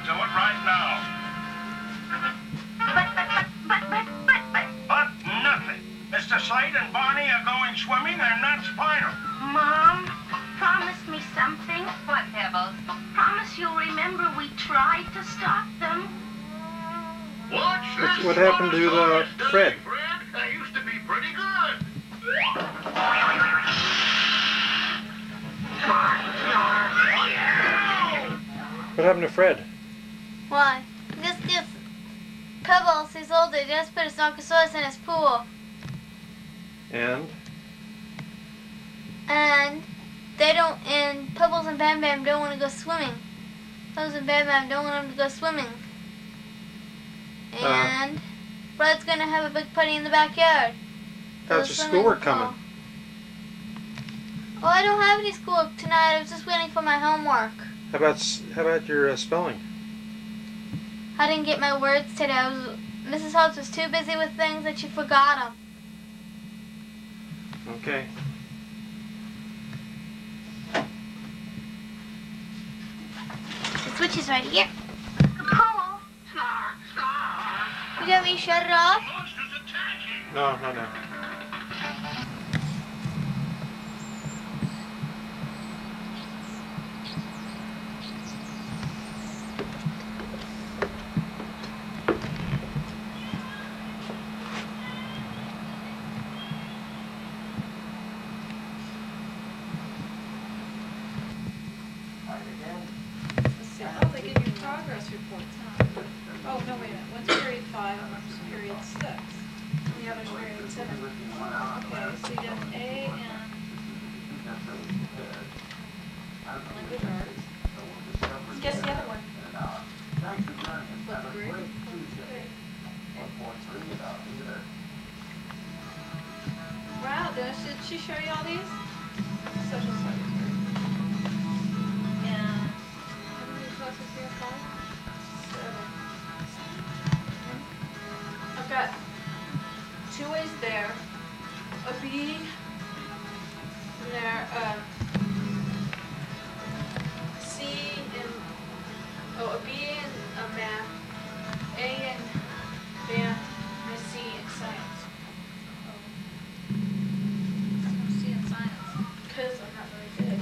to it right now. But nothing. Mr. Slade and Barney are going swimming, and that's final. Mom, promise me something. What, Pebbles? Promise you'll remember we tried to stop them. What happened to Fred? I used to be pretty good. What happened to Fred? Why? Just Pebbles, he's older, he just put a Snarkosaurus in his pool. And Pebbles and Bam Bam don't want to go swimming. Pebbles and Bam Bam don't want him to go swimming. And Fred's gonna have a big party in the backyard. how's your schoolwork coming? Oh, I don't have any schoolwork tonight. I was just waiting for my homework. How about your spelling? I didn't get my words today. Mrs. Hobbs was too busy with things that she forgot them. Okay. The switch is right here. Paul. Would you want me to shut it off? No. Oh, they give you progress reports, huh? Oh, no, wait a minute. One's period 5 and one's period 6. And the other's period 7. Okay, so you have A and language arts. Guess the other one. What grade? Wow, did she show you all these? Social studies. And how many classes do you have? 7. I've got 2 A's there, a B there, C in, a B in math, A in band, and a C in science. C in science, because I'm not very good.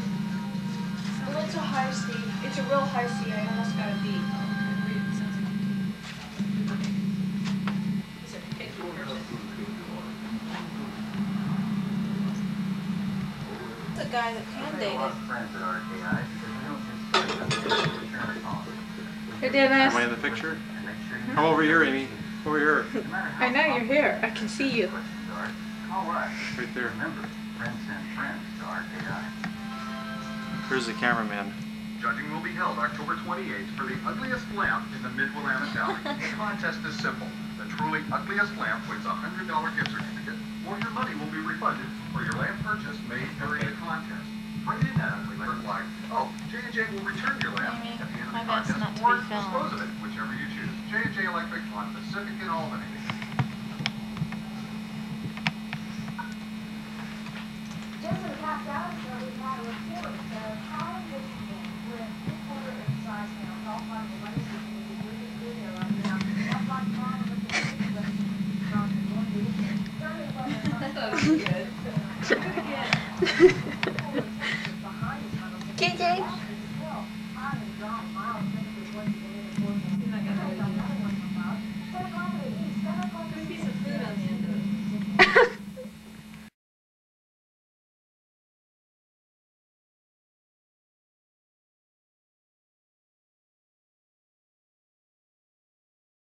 Well, it's a high C. It's a real high C. I almost got a B. He's a picky person. The guy that can date it. Hey, Dennis. Am I in the picture? Come over here, Amy. Over here. I know you're here. I can see you. Right there. Here's the cameraman. Judging will be held October 28th for the ugliest lamp in the Mid-Willamette Valley. The contest is simple. The truly ugliest lamp wins a $100 gift certificate, or your money will be refunded, or your lamp purchase may carry the contest. Write in that ugly lamp like, oh, J&J will return your lamp at the end of the contest, or dispose of it, whichever you choose. J&J Electric on Pacific and Albany. Just in the past hour, so we've had a report of how Michigan, with 3/4 of the size now, all part of the money system, will be really good there right now. That's like mom with the big question. That was good. JJ?